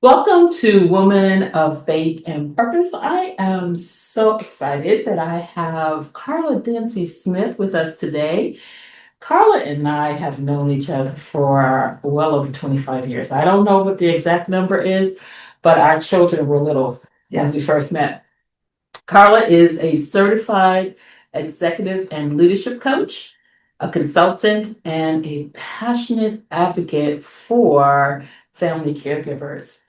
Welcome to Woman of Faith and Purpose. I am so excited that I have Carla Dancy Smith with us today. Carla and I have known each other for well over 25 years. I don't know what the exact number is, but our children were little when we first met. Carla is a certified executive and leadership coach, a consultant, and a passionate advocate for family caregivers.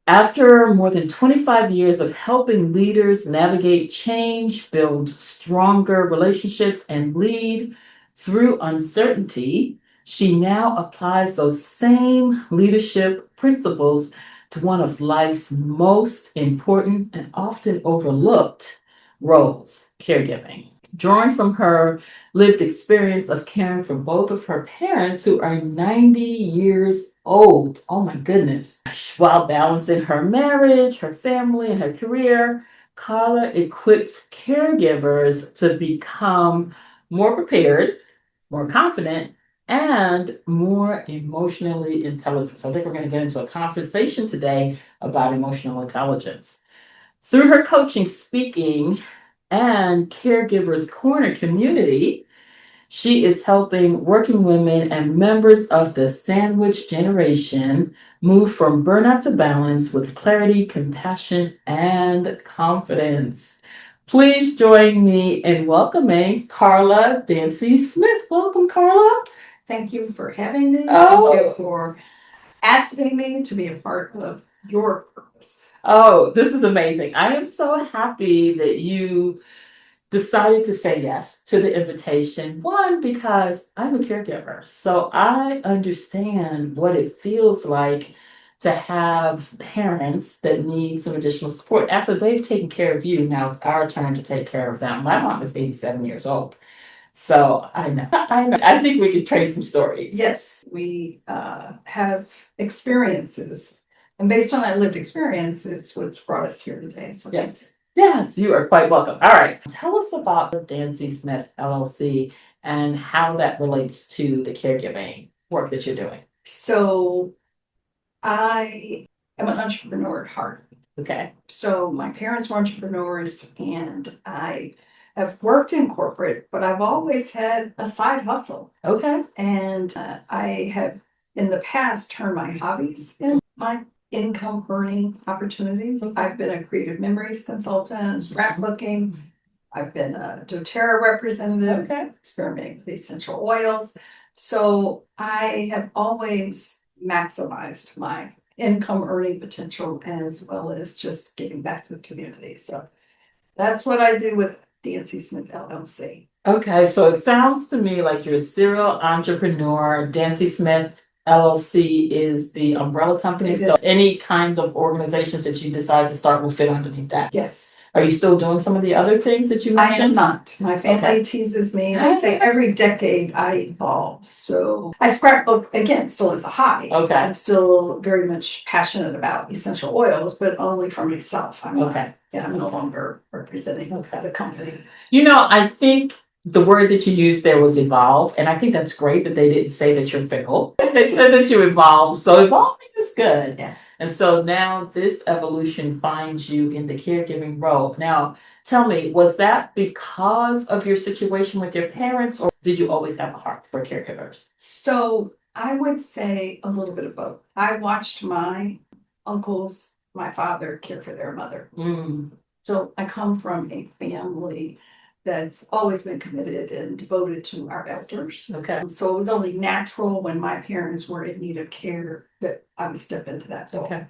After more than 25 years of helping leaders navigate change, build stronger relationships, and lead through uncertainty, she now applies those same leadership principles to one of life's most important and often overlooked roles, caregiving. Drawing from her lived experience of caring for both of her parents who are 90 years old. Oh my goodness. While balancing her marriage, her family, and her career, Carla equips caregivers to become more prepared, more confident, and more emotionally intelligent. So I think we're going to get into a conversation today about emotional intelligence. Through her coaching, speaking, and Caregivers Corner community, she is helping working women and members of the sandwich generation move from burnout to balance with clarity, compassion, and confidence. Please join me in welcoming Carla Dancy Smith. Welcome, Carla. Thank you for having me. Oh. Thank you for asking me to be a part of your purpose. Oh, this is amazing. I am so happy that you decided to say yes to the invitation. One, because I'm a caregiver, so I understand what it feels like to have parents that need some additional support after they've taken care of you. Now it's our turn to take care of them. My mom is 87 years old. So I know. I think we could trade some stories. Yes, we have experiences, and based on that lived experience, it's what's brought us here today. So yes. Yes, you are quite welcome. All right. Tell us about Dancy Smith LLC and how that relates to the caregiving work that you're doing. So I am an entrepreneur at heart. Okay. So my parents were entrepreneurs, and I have worked in corporate, but I've always had a side hustle. Okay. And I have in the past turned my hobbies into my income earning opportunities. Okay. I've been a creative memories consultant, scrapbooking. I've been a doTERRA representative, Okay. experimenting with essential oils. So I have always maximized my income earning potential as well as just giving back to the community. So that's what I do with Dancy Smith LLC. Okay, so it sounds to me like you're a serial entrepreneur. Dancy Smith LLC is the umbrella company. It So is. any kind of organizations that you decide to start will fit underneath that. Yes. Are you still doing some of the other things that you I am mentioned? not. My family teases me. They say every decade I evolve. So I scrapbook again, still as a hobby. Okay. I'm still very much passionate about essential oils, but only for myself. I'm no longer representing the company. You know, I think the word that you used there was evolve, and I think that's great that they didn't say that you're fickle. They said that you evolve, so evolving is good. Yeah. And so now this evolution finds you in the caregiving role. Now, tell me, was that because of your situation with your parents, or did you always have a heart for caregivers? So I would say a little bit of both. I watched my uncles, my father care for their mother. So I come from a family that's always been committed and devoted to our elders. Okay. So it was only natural when my parents were in need of care that I would step into that role. Okay.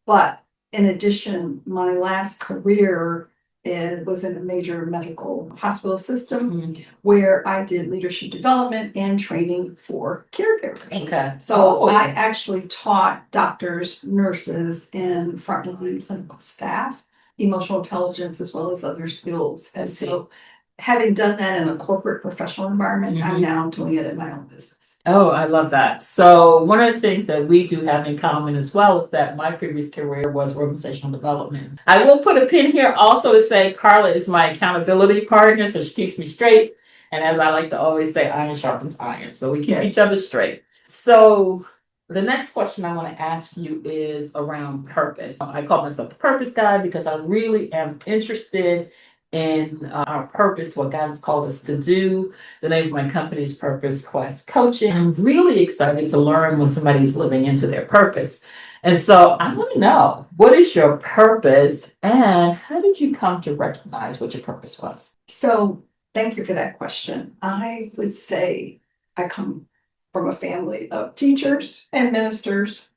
But in addition, my last career was in a major medical hospital system where I did leadership development and training for caregivers. Okay. So I actually taught doctors, nurses, and frontline clinical staff emotional intelligence as well as other skills. And so having done that in a corporate professional environment, I'm now doing it in my own business. Oh, I love that. So one of the things that we do have in common as well is that my previous career was organizational development. I will put a pin here also to say Carla is my accountability partner, so she keeps me straight. And as I like to always say, iron sharpens iron. So we keep each other straight. So The next question I want to ask you is around purpose. I call myself the purpose guy because I really am interested in our purpose, what God has called us to do. The name of my company is Purpose Quest Coaching. I'm really excited to learn when somebody's living into their purpose. And so I want to know, what is your purpose and how did you come to recognize what your purpose was? So thank you for that question. I would say I come from a family of teachers and ministers,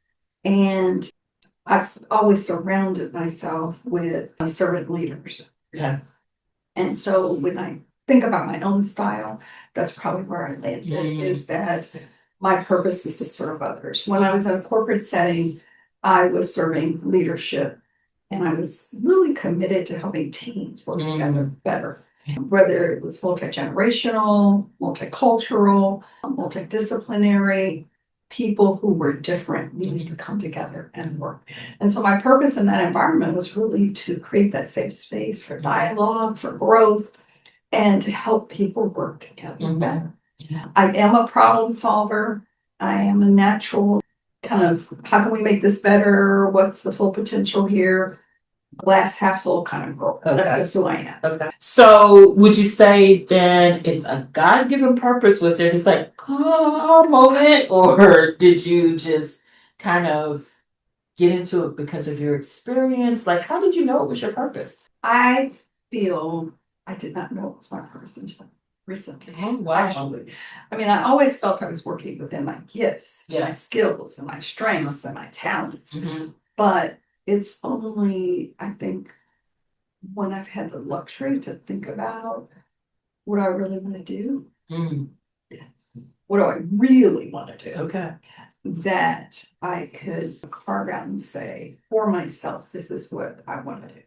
and I've always surrounded myself with servant leaders. Yeah. And so when I think about my own style, that's probably where I landed, is that my purpose is to serve others. When I was in a corporate setting, I was serving leadership, and I was really committed to helping teams work together better. Whether it was multi-generational, multicultural, multidisciplinary, people who were different needed to come together and work. And so my purpose in that environment was really to create that safe space for dialogue, for growth, and to help people work together better. I am a problem solver. I am a natural kind of, how can we make this better? What's the full potential here? Glass half full kind of girl. That's just who I am. Okay. So would you say then it's a God-given purpose? Was there just like moment, or did you just kind of get into it because of your experience? Like, how did you know it was your purpose? I feel I did not know it was my purpose until recently. Oh, wow. Actually, I mean, I always felt I was working within my gifts, my skills, and my strengths, and my talents. But it's only, I think, when I've had the luxury to think about what I really want to do, what do I really want to do, Okay. that I could carve out and say, for myself, this is what I want to do.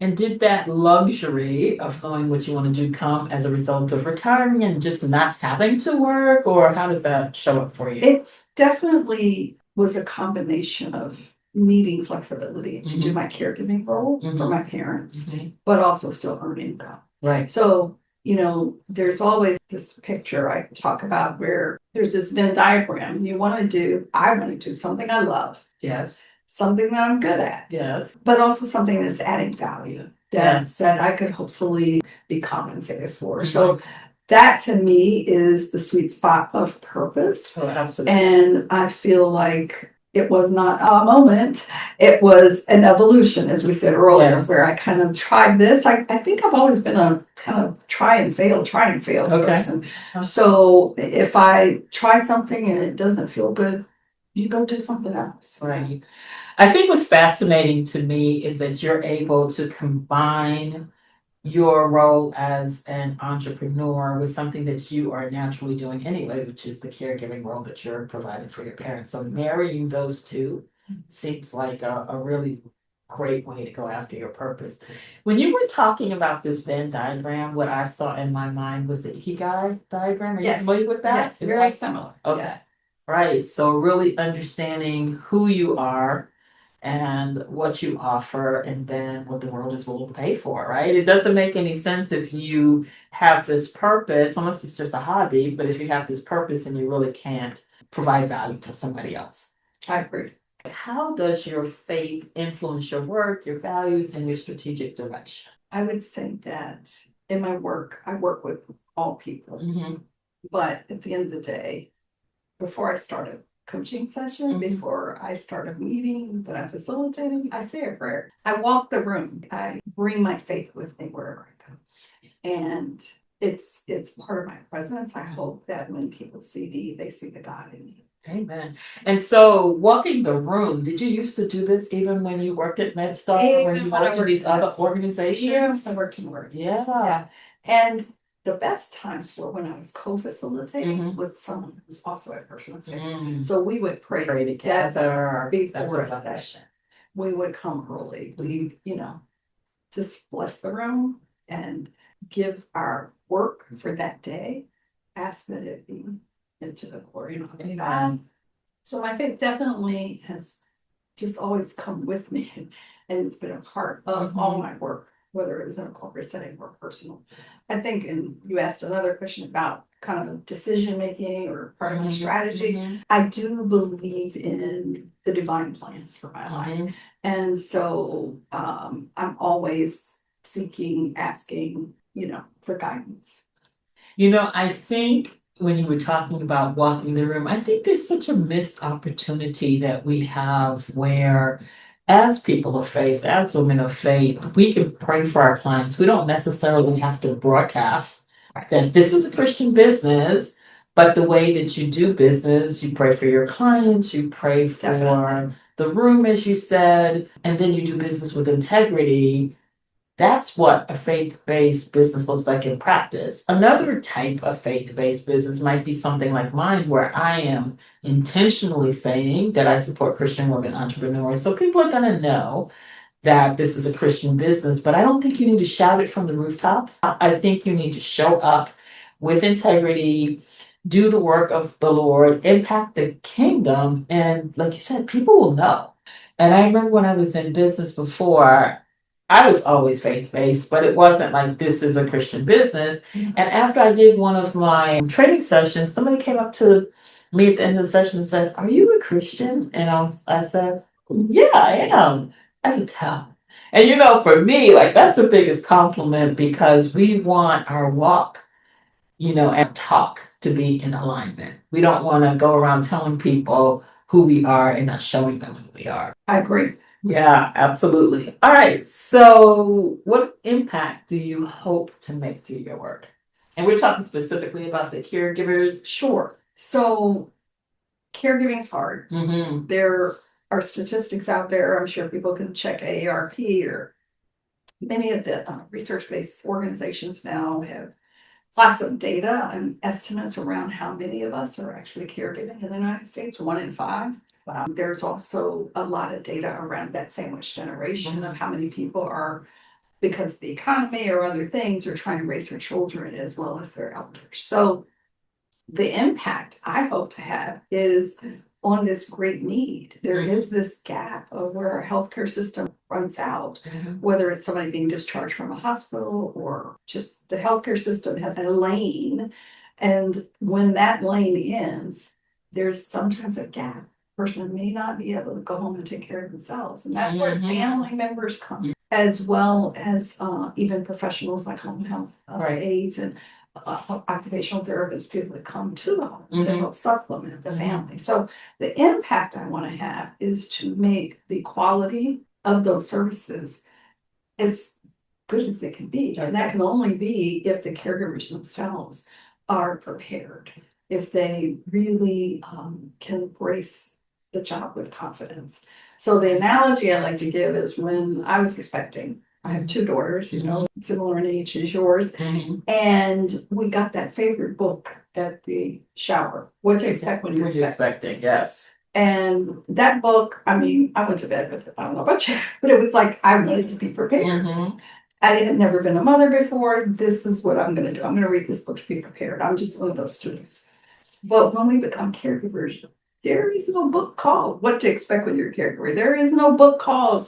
And did that luxury of knowing what you want to do come as a result of retiring and just not having to work, or how does that show up for you? It definitely was a combination of needing flexibility to do my caregiving role for my parents, but also still earn income. Right. So, you know, there's always this picture I talk about where there's this Venn diagram. I want to do something I love. Yes. Something that I'm good at. Yes. But also something that's adding value that I could hopefully be compensated for. So that to me is the sweet spot of purpose. Oh, absolutely. And I feel like it was not a moment, it was an evolution, as we said earlier, where I kind of tried this. I think I've always been a kind of try and fail person. So if I try something and it doesn't feel good, you go do something else. Right. I think what's fascinating to me is that you're able to combine your role as an entrepreneur with something that you are naturally doing anyway, which is the caregiving role that you're providing for your parents. So marrying those two seems like a really great way to go after your purpose. When you were talking about this Venn diagram, what I saw in my mind was the Ikigai diagram. Are you familiar with that? Yes, very similar. Okay. Yeah. Right. So really understanding who you are and what you offer, and then what the world is willing to pay for, right? It doesn't make any sense if you have this purpose, unless it's just a hobby, but if you have this purpose and you really can't provide value to somebody else. I agree. How does your faith influence your work, your values, and your strategic direction? I would say that in my work, I work with all people. But at the end of the day, before I start a coaching session, before I start a meeting that I'm facilitating, I say a prayer. I walk the room. I bring my faith with me wherever I go. And it's part of my presence. I hope that when people see me, they see the God in me. Amen. And so walking the room, did you used to do this even when you worked at MedStar or when you worked in these other organizations? Yes, I worked in work. Yeah. And the best times were when I was co-facilitating with someone who's also a person of faith. So we would pray together before the session. We would come early. We, just bless the room and give our work for that day. Ask that it be into the glory of God. So my faith definitely has just always come with me, and it's been a part of all my work. whether it was in a corporate setting or personal. I think, and you asked another question about kind of decision making or part of my strategy. I do believe in the divine plan for my life. And so I'm always seeking, asking, for guidance. I think when you were talking about walking the room, I think there's such a missed opportunity that we have where, as people of faith, as women of faith, we can pray for our clients. We don't necessarily have to broadcast that this is a Christian business, but the way that you do business, you pray for your clients, you pray for Definitely. the room, as you said, and then you do business with integrity. That's what a faith-based business looks like in practice. Another type of faith-based business might be something like mine, where I am intentionally saying that I support Christian women entrepreneurs. So people are going to know that this is a Christian business, but I don't think you need to shout it from the rooftops. I think you need to show up with integrity, do the work of the Lord, impact the kingdom. And like you said, people will know. And I remember when I was in business before, I was always faith-based, but it wasn't like this is a Christian business. And after I did one of my training sessions, somebody came up to me at the end of the session and said, "Are you a Christian?" And I said, "Yeah, I am." I could tell. And for me, like that's the biggest compliment because we want our walk, and talk to be in alignment. We don't want to go around telling people who we are and not showing them who we are. I agree. Yeah, absolutely. All right. So, what impact do you hope to make through your work? And we're talking specifically about the caregivers. Sure. So, caregiving is hard. Mm-hmm. There are statistics out there. I'm sure people can check AARP or many of the research-based organizations now have lots of data and estimates around how many of us are actually caregiving in the United States, 1 in 5. Wow. There's also a lot of data around that sandwich generation of how many people are, because the economy or other things, are trying to raise their children as well as their elders. So the impact I hope to have is on this great need. There is this gap of where our healthcare system runs out, whether it's somebody being discharged from a hospital or just the healthcare system has a lane. And when that lane ends, there's sometimes a gap. Person may not be able to go home and take care of themselves. And that's where family members come, as well as even professionals like home health aides and occupational therapists, people that come to the home to help supplement the family. So the impact I want to have is to make the quality of those services as good as they can be. And that can only be if the caregivers themselves are prepared, if they really can embrace the job with confidence. So the analogy I like to give is when I was expecting, I have 2 daughters, similar in age as yours. And we got that favorite book at the shower. What to expect when you're expecting, yes. And that book, I mean, I went to bed with it. I don't know about you, but it was like I wanted to be prepared. I had never been a mother before. This is what I'm going to do. I'm going to read this book to be prepared. I'm just one of those students. But when we become caregivers, there is no book called What to Expect with Your Caregiver. There is no book called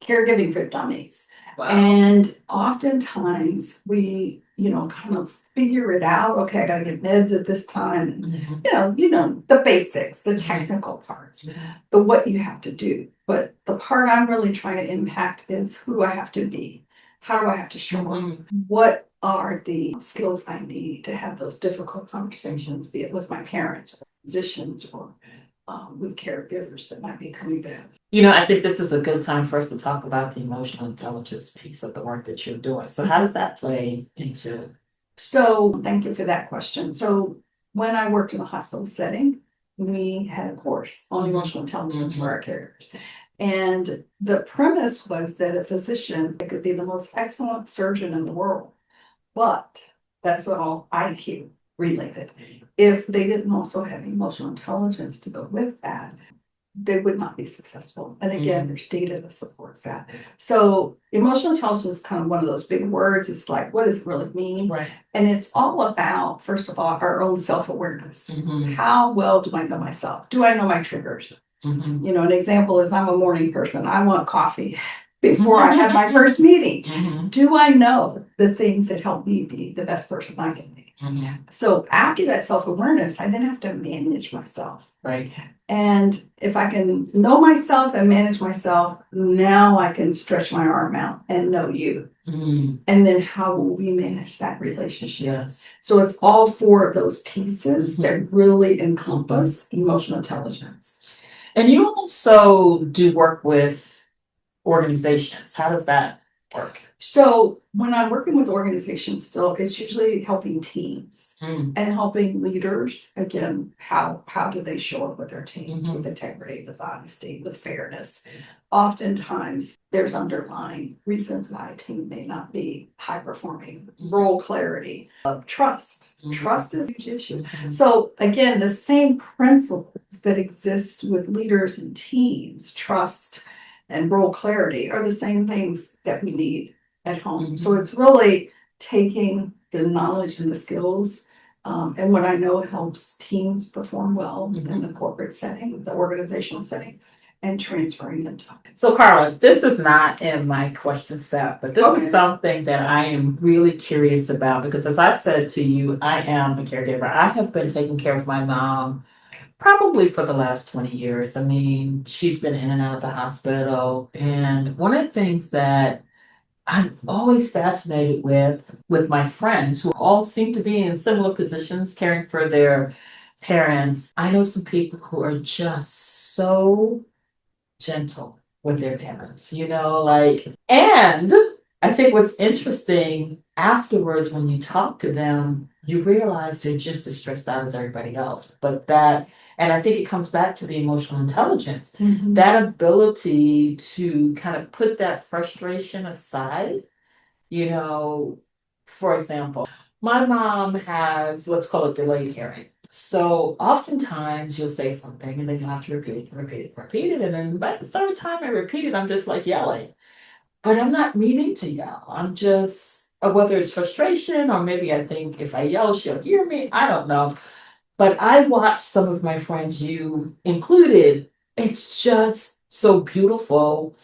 Caregiving for Dummies. Wow. And oftentimes we, kind of figure it out. Okay, I got to get meds at this time. And, the basics, the technical parts, the what you have to do. But the part I'm really trying to impact is who do I have to be? How do I have to show up? What are the skills I need to have those difficult conversations, be it with my parents or physicians or with caregivers that might be coming back? I think this is a good time for us to talk about the emotional intelligence piece of the work that you're doing. So how does that play into? So thank you for that question. So when I worked in a hospital setting, we had a course on emotional intelligence for our caregivers. And the premise was that a physician could be the most excellent surgeon in the world, but that's all IQ related. If they didn't also have emotional intelligence to go with that, they would not be successful. And again, there's data that supports that. So emotional intelligence is kind of one of those big words. It's like, what does it really mean? Right. And it's all about, first of all, our own self-awareness. How well do I know myself? Do I know my triggers? An example is I'm a morning person. I want coffee before I have my first meeting. Mhm. Do I know the things that help me be the best person I can be? Mhm. So after that self-awareness, I then have to manage myself. Right. And if I can know myself and manage myself, now I can stretch my arm out and know you. Mm. And then how will we manage that relationship? Yes. So it's all four of those pieces Mhm. that really encompass emotional intelligence. And you also do work with organizations. How does that work? So when I'm working with organizations still, it's usually helping teams Mm. and helping leaders. Again, how do they show up with their teams Mhm. with integrity, with honesty, with fairness? Oftentimes there's underlying reasons why a team may not be high performing. Role clarity, of trust. Mhm. Trust is a huge issue. Mhm. So again, the same principles that exist with leaders and teams, trust and role clarity, are the same things that we need at home. So it's really taking the knowledge and the skills, and what I know helps teams perform well in the corporate setting, the organizational setting, and transferring them to. So Carla, this is not in my question set, but this is something that I am really curious about because as I said to you, I am a caregiver. I have been taking care of my mom probably for the last 20 years. I mean, she's been in and out of the hospital. And one of the things that I'm always fascinated with my friends who all seem to be in similar positions caring for their parents. I know some people who are just so gentle with their parents, and I think what's interesting afterwards when you talk to them, you realize they're just as stressed out as everybody else. And I think it comes back to the emotional intelligence, that ability to kind of put that frustration aside. You know, for example, my mom has, let's call it delayed hearing. So oftentimes you'll say something and then you have to repeat it and repeat it and repeat it. And then by the third time I repeat it, I'm just like yelling. But I'm not meaning to yell. I'm just, whether it's frustration or maybe I think if I yell, she'll hear me. I don't know. But I watched some of my friends, you included. It's just so beautiful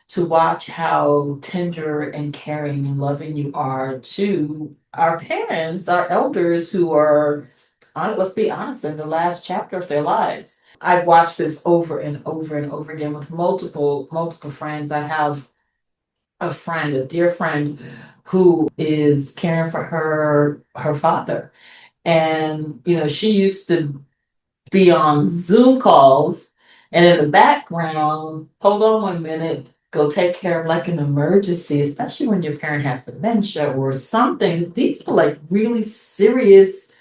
to watch how tender and caring and loving you are to our parents, our elders who are, let's be honest, in the last chapter of their lives. I've watched this over and over and over again with multiple friends. I have a friend, a dear friend, who is caring for her father. And, she used to be on Zoom calls and in the background, hold on 1 minute, go take care of like an emergency, especially when your parent has dementia or something. These are like really serious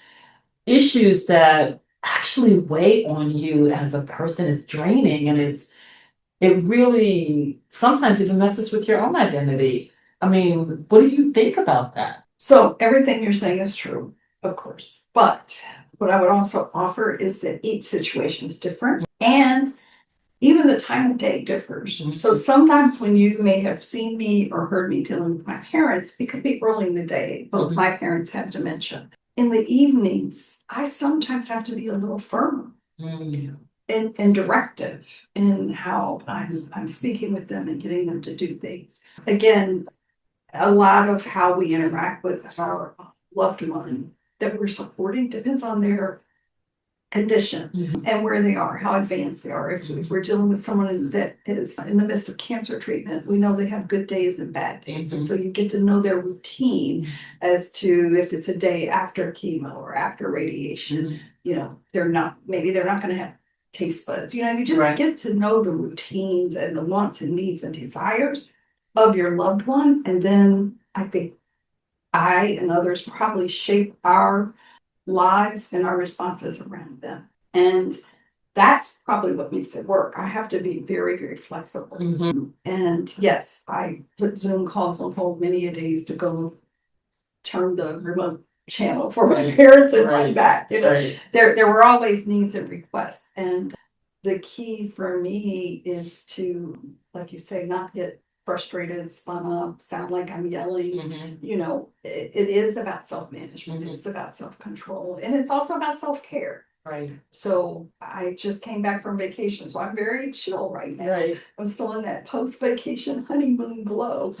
issues that actually weigh on you as a person. It's draining and it really sometimes even messes with your own identity. I mean, what do you think about that? So everything you're saying is true, of course. But what I would also offer is that each situation is different and even the time of day differs. So sometimes when you may have seen me or heard me dealing with my parents, it could be early in the day. Both my parents have dementia. In the evenings, I sometimes have to be a little firmer and directive in how I'm speaking with them and getting them to do things. Again, a lot of how we interact with our loved one that we're supporting depends on their condition and where they are, how advanced they are. If we're dealing with someone that is in the midst of cancer treatment, we know they have good days and bad days. And so you get to know their routine as to if it's a day after chemo or after radiation, they're not going to have taste buds. You just get to know the routines and the wants and needs and desires of your loved one. And then I think I and others probably shape our lives and our responses around them. And that's probably what makes it work. I have to be very, very flexible. And yes, I put Zoom calls on hold many a days to go turn the remote channel for my parents and run back. There were always needs and requests. And the key for me is to, like you say, not get frustrated, spun up, sound like I'm yelling. It is about self-management. It's about self-control. And it's also about self-care. Right. So I just came back from vacation, so I'm very chill right now. Right. I'm still in that post-vacation honeymoon glow,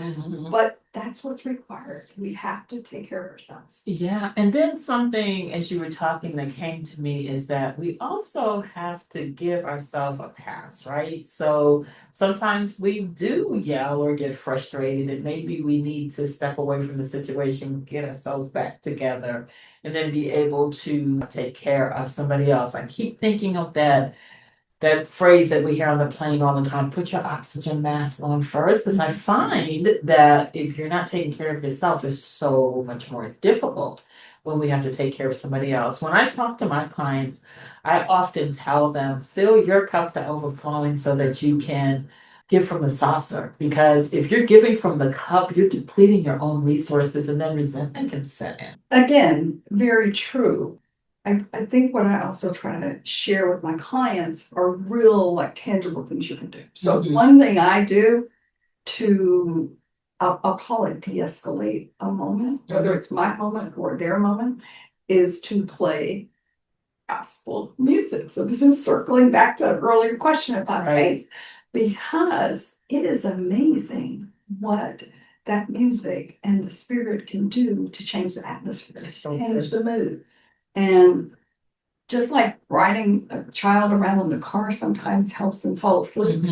but that's what's required. We have to take care of ourselves. Yeah, and then something as you were talking that came to me is that we also have to give ourselves a pass, right? So sometimes we do yell or get frustrated, and maybe we need to step away from the situation, get ourselves back together, and then be able to take care of somebody else. I keep thinking of that phrase that we hear on the plane all the time, put your oxygen mask on first, because I find that if you're not taking care of yourself, it's so much more difficult when we have to take care of somebody else. When I talk to my clients, I often tell them, fill your cup to overflowing so that you can give from the saucer. Because if you're giving from the cup, you're depleting your own resources, and then resentment can set in. Again, very true. I think what I also try to share with my clients are real, like, tangible things you can do. So one thing I do to, I'll call it de-escalate a moment, whether it's my moment or their moment, is to play gospel music. So this is circling back to an earlier question about faith, because it is amazing what that music and the spirit can do to change the atmosphere, change the mood. And just like riding a child around in the car sometimes helps them fall asleep.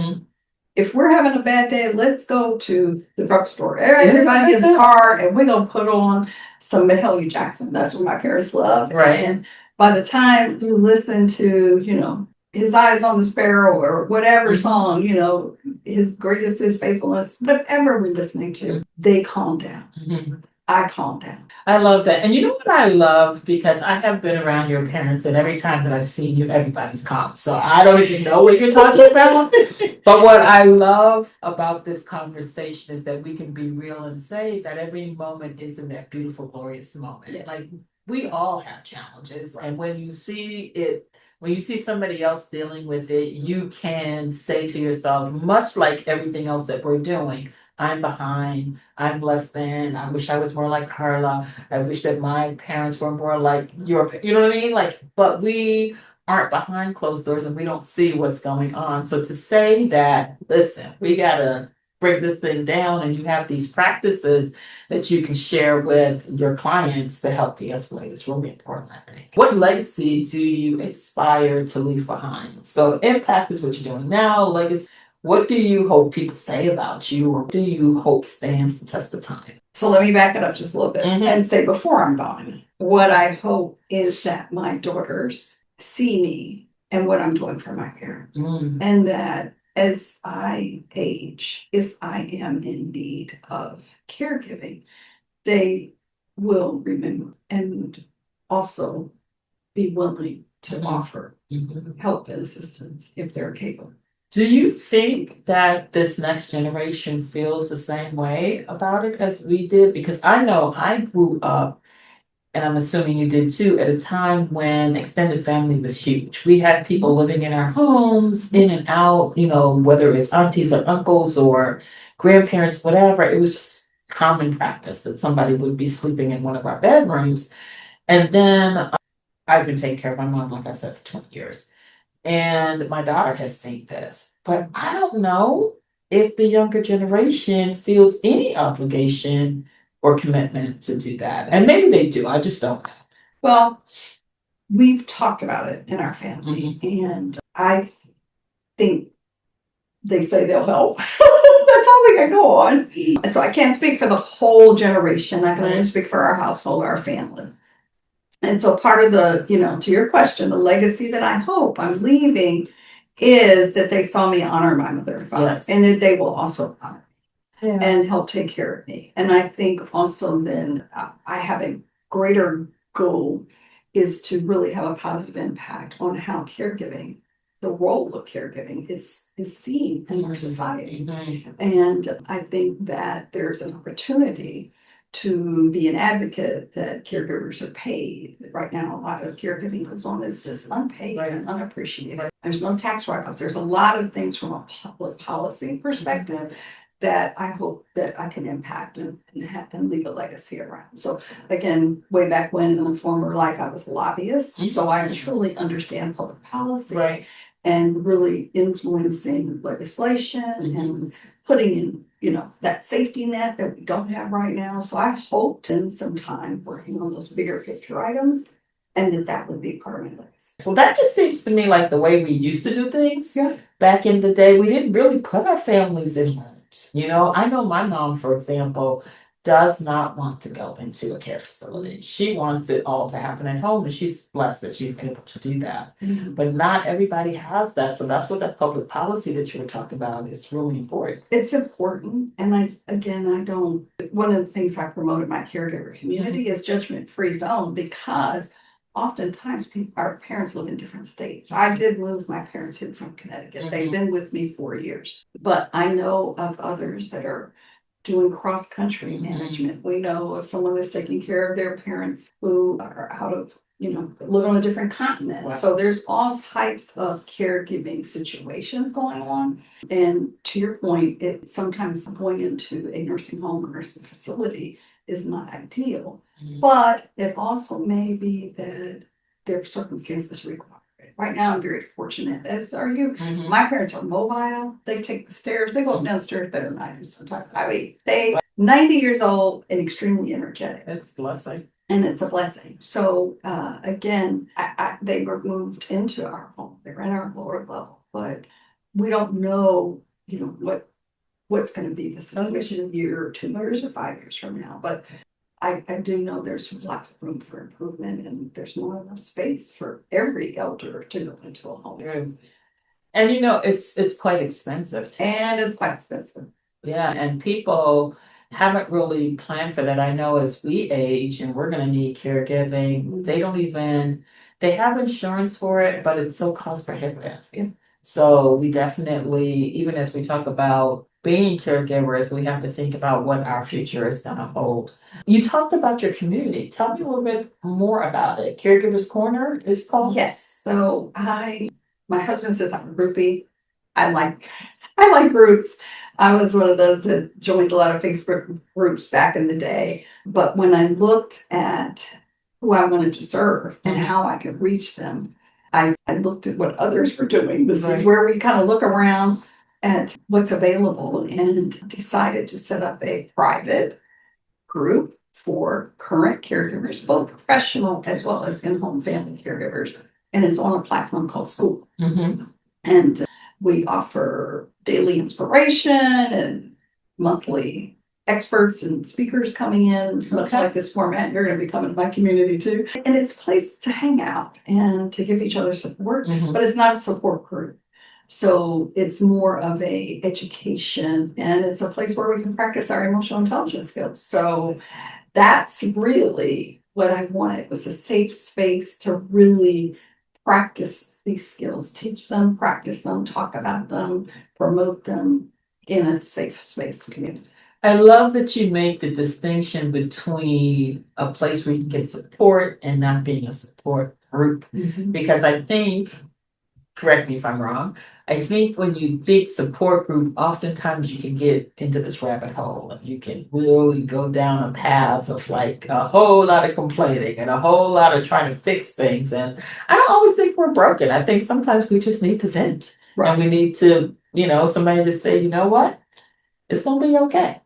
If we're having a bad day, let's go to the drugstore. Everybody in the car, and we're gonna put on some Mahalia Jackson. That's what my parents love. Right. And by the time you listen to, His Eyes on the Sparrow or whatever song, His Greatest is Faithfulness, whatever we're listening to, they calm down. I calm down. I love that. And you know what I love? Because I have been around your parents, and every time that I've seen you, everybody's calm. So I don't even know what you're talking about. But what I love about this conversation is that we can be real and say that every moment isn't that beautiful, glorious moment. Yeah. Like, we all have challenges. And when you see it, when you see somebody else dealing with it, you can say to yourself, much like everything else that we're doing, I'm behind, I'm less than, I wish I was more like Carla, I wish that my parents were more like you know what I mean? Like, but we aren't behind closed doors and we don't see what's going on. So to say that, listen, we gotta break this thing down, and you have these practices that you can share with your clients to help de-escalate is really important, I think. What legacy do you aspire to leave behind? So impact is what you're doing now, legacy. What do you hope people say about you, or do you hope stands the test of time? So let me back it up just a little bit and say, before I'm gone, what I hope is that my daughters see me and what I'm doing for my parents. And that as I age, if I am in need of caregiving, they will remember and also be willing to offer help and assistance if they're capable. Do you think that this next generation feels the same way about it as we did? Because I know I grew up, and I'm assuming you did too, at a time when extended family was huge. We had people living in our homes, in and out, whether it's aunties or uncles or grandparents, whatever. It was just common practice that somebody would be sleeping in one of our bedrooms. And then I've been taking care of my mom, like I said, for 20 years. And my daughter has seen this, but I don't know if the younger generation feels any obligation or commitment to do that. And maybe they do, I just don't know. Well, we've talked about it in our family, and I think they say they'll help. That's all we can go on. And so I can't speak for the whole generation. I can only speak for our household, our family. And so part of the, to your question, the legacy that I hope I'm leaving is that they saw me honor my mother and father, and that they will also honor me and help take care of me. And I think also then I have a greater goal is to really have a positive impact on how caregiving, the role of caregiving is seen in our society. And I think that there's an opportunity to be an advocate that caregivers are paid. Right now, a lot of caregiving goes on is just unpaid and unappreciated. There's no tax write-offs. There's a lot of things from a public policy perspective that I hope that I can impact and leave a legacy around. So again, way back when in a former life, I was a lobbyist. So I truly understand public policy. Right. And really influencing legislation and putting in, that safety net that we don't have right now. So I hoped in some time working on those bigger picture items, and that would be part of my legacy. So that just seems to me like the way we used to do things. Yeah. Back in the day, we didn't really put our families in homes. I know my mom, for example, does not want to go into a care facility. She wants it all to happen at home, and she's blessed that she's able to do that. But not everybody has that. So that's what that public policy that you were talking about is really important. It's important. And one of the things I promote in my caregiver community is judgment-free zone, because oftentimes our parents live in different states. I did move my parents in from Connecticut. They've been with me 4 years, but I know of others that are doing cross-country management. We know of someone that's taking care of their parents who are out of, live on a different continent. Wow. So there's all types of caregiving situations going on. And to your point, sometimes going into a nursing home or nursing facility is not ideal, but it also may be that their circumstances require it. Right now, I'm very fortunate, as are you. My parents are mobile. They take the stairs. They go up downstairs better than I do sometimes. I mean, they 90 years old and extremely energetic. It's a blessing. And it's a blessing. So again, they were moved into our home. They're in our lower level, but we don't know, what's going to be the situation a year or 2 years or 5 years from now. But I do know there's lots of room for improvement, and there's not enough space for every elder to go into a home. And it's quite expensive too. And it's quite expensive. Yeah, and people haven't really planned for that. I know as we age and we're going to need caregiving, they have insurance for it, but it's so cost prohibitive. Yeah. So we definitely, even as we talk about being caregivers, we have to think about what our future is going to hold. You talked about your community. Tell me a little bit more about it. Caregivers Corner is called? Yes. So my husband says I'm a groupie. I like groups. I was one of those that joined a lot of Facebook groups back in the day. But when I looked at who I wanted to serve and how I could reach them, I looked at what others were doing. This is where we kind of look around at what's available, and decided to set up a private group for current caregivers, both professional as well as in-home family caregivers. And it's on a platform called School. And we offer daily inspiration and monthly experts and speakers coming in. Much like this format, you're going to be coming to my community too. And it's a place to hang out and to give each other support, but it's not a support group. So it's more of a education, and it's a place where we can practice our emotional intelligence skills. So that's really what I wanted, was a safe space to really practice these skills, teach them, practice them, talk about them, promote them in a safe space community. I love that you make the distinction between a place where you can get support and not being a support group. Because I think, correct me if I'm wrong, I think when you think support group, oftentimes you can get into this rabbit hole and you can really go down a path of like a whole lot of complaining and a whole lot of trying to fix things. And I don't always think we're broken. I think sometimes we just need to vent. And we need to, somebody to say, you know what? It's going to be okay.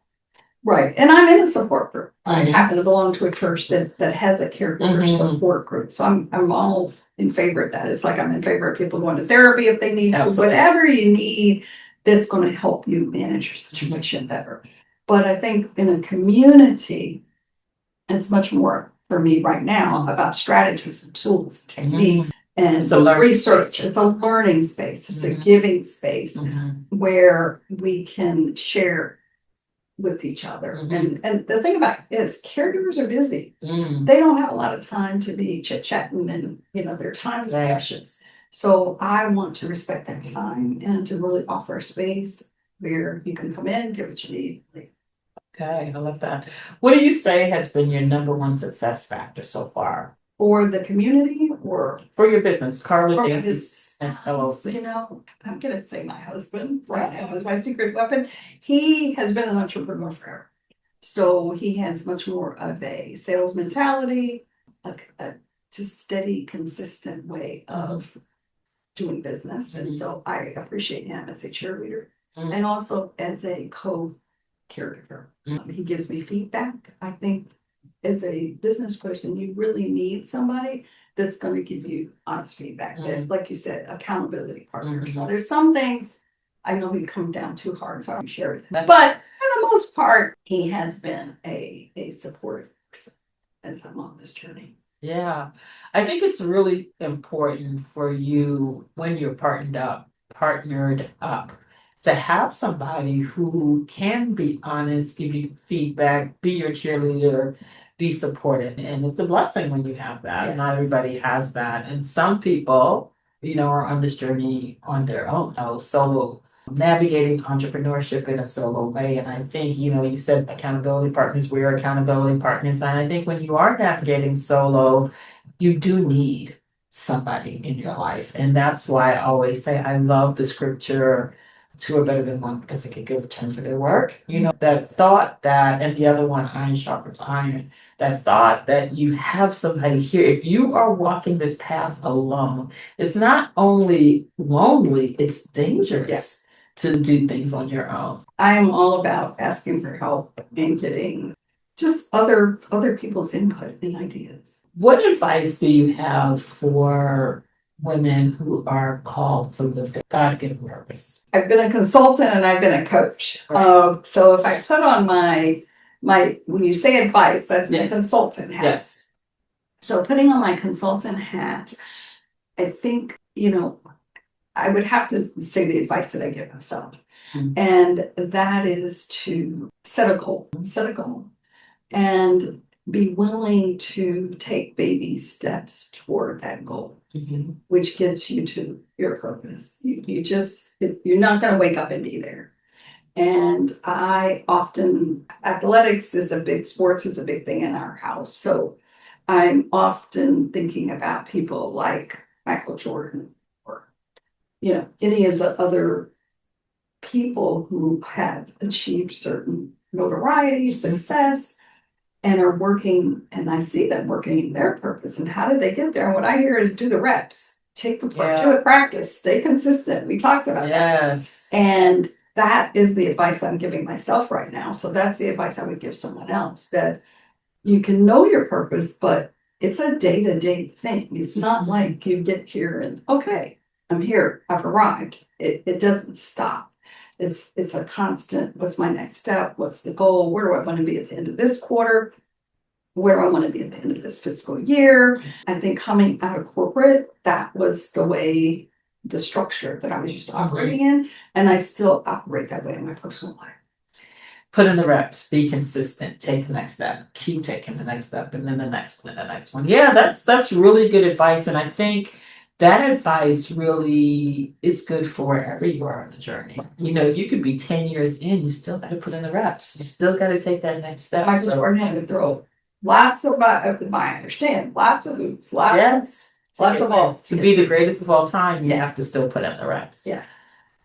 Right. And I'm in a support group. I happen to belong to a church that has a caregiver support group. So I'm all in favor of that. It's like I'm in favor of people going to therapy if they need to, whatever you need that's going to help you manage your situation better. But I think in a community, it's much more for me right now about strategies and tools and techniques. And It's a research. It's a learning space. It's a giving space where we can share with each other. And the thing about it is caregivers are busy. They don't have a lot of time to be chit-chatting, and their time is precious. So I want to respect that time and to really offer a space where you can come in, get what you need. Okay, I love that. What do you say has been your number one success factor so far for the community or For your business, Carla for Dancy this. Smith LLC. You know, I'm gonna say my husband right now is my secret weapon. He has been an entrepreneur forever. So he has much more of a sales mentality, a just steady, consistent way of doing business. And so I appreciate him as a cheerleader and also as a co-caregiver. He gives me feedback. I think as a business person, you really need somebody that's going to give you honest feedback. That, like you said, accountability partners. Now, there's some things I know he come down too hard, so I don't share with him. But for the most part, he has been a supportive person as I'm on this journey. Yeah, I think it's really important for you when you're partnered up, to have somebody who can be honest, give you feedback, be your cheerleader, be supportive. And it's a blessing when you have that. Yes. Not everybody has that. And some people, are on this journey on their own, solo, navigating entrepreneurship in a solo way. And I think, you said accountability partners, we are accountability partners. And I think when you are navigating solo, you do need somebody in your life. And that's why I always say I love the scripture, two are better than one because they can give a turn for their work. That thought that, and the other one, iron sharpens iron, that thought that you have somebody here. If you are walking this path alone, it's not only lonely, it's dangerous to do things on your own. I am all about asking for help and getting just other people's input and ideas. What advice do you have for women who are called to live their God-given purpose? I've been a consultant and I've been a coach. Right. So if I put on my when you say advice, that's my consultant hat. Yes. So putting on my consultant hat, I think, I would have to say the advice that I give myself. And that is to set a goal, and be willing to take baby steps toward that goal, which gets you to your purpose. You're not going to wake up and be there. And athletics sports is a big thing in our house. So I'm often thinking about people like Michael Jordan or, any of the other people who have achieved certain notoriety, success, and are working, and I see them working in their purpose. And how did they get there? And what I hear is do the reps, do the practice, stay consistent. We talked about that. And that is the advice I'm giving myself right now. So that's the advice I would give someone else, that you can know your purpose, but it's a day-to-day thing. It's not like you get here and, okay, I'm here, I've arrived. It doesn't stop. It's a constant, what's my next step? What's the goal? Where do I want to be at the end of this quarter? Where do I want to be at the end of this fiscal year? I think coming out of corporate, that was the structure that I was used to operating in. And I still operate that way in my personal life. Put in the reps, be consistent, take the next step, keep taking the next step, and then the next one, and the next one. Yeah, that's really good advice. And I think that advice really is good for wherever you are on the journey. You could be 10 years in, you still got to put in the reps. You still got to take that next step. Michael Jordan had to throw lots of, I understand, lots of hoops, lots of balls. To be the greatest of all time, you have to still put in the reps. Yeah.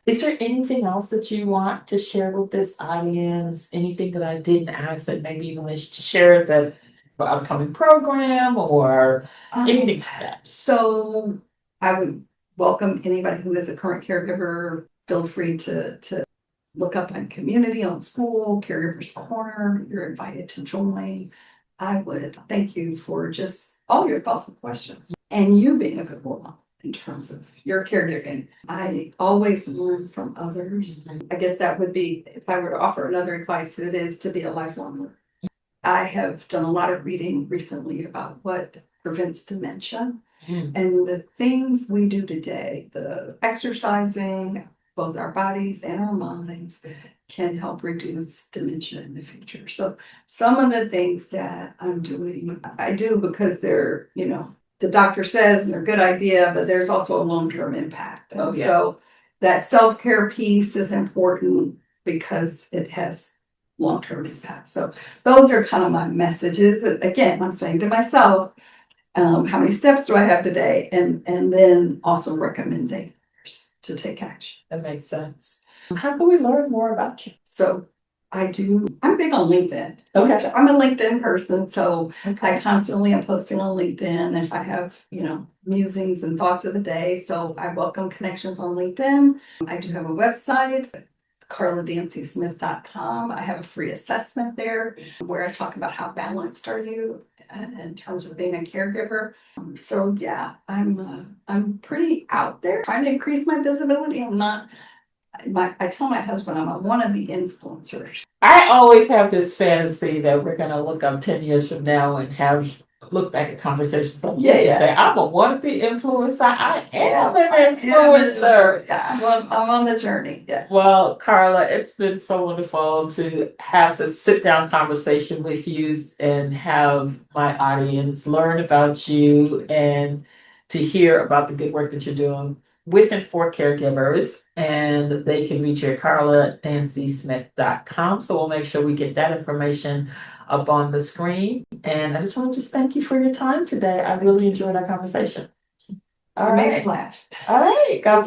Is there anything else that you want to share with this audience? Anything that I didn't ask that maybe you wish to share, the upcoming program or anything like that? So I would welcome anybody who is a current caregiver. Feel free to look up on community, on school, Caregiver's Corner. You're invited to join. I would thank you for just all your thoughtful questions and you being a good role in terms of your caregiving. I always learn from others. I guess that would be, if I were to offer another advice, it is to be a lifelong learner. I have done a lot of reading recently about what prevents dementia. And the things we do today, the exercising, both our bodies and our minds, can help reduce dementia in the future. So some of the things that I'm doing, I do because they're, the doctor says they're a good idea, but there's also a long-term impact. So that self-care piece is important because it has long-term impact. So those are kind of my messages that, again, I'm saying to myself, How many steps do I have today? And then also recommendations to take action. That makes sense. How can we learn more about you? So I'm big on LinkedIn. Okay. I'm a LinkedIn person, so Okay. I constantly am posting on LinkedIn if I have, musings and thoughts of the day. So I welcome connections on LinkedIn. I do have a website, carladancysmith.com. I have a free assessment there where I talk about how balanced are you in terms of being a caregiver. So yeah, I'm pretty out there trying to increase my visibility. I tell my husband I'm a wannabe influencer. I always have this fantasy that we're gonna look up 10 years from now and look back at conversations like this and say, I'm a wannabe influencer. I am an influencer. Yeah, I'm on the journey. Yeah. Well, Carla, it's been so wonderful to have this sit down conversation with you and have my audience learn about you and to hear about the good work that you're doing with and for caregivers. And they can reach you at carladancysmith.com. So we'll make sure we get that information up on the screen. And I just want to thank you for your time today. I really enjoyed our conversation. You made me laugh. All right. God bless.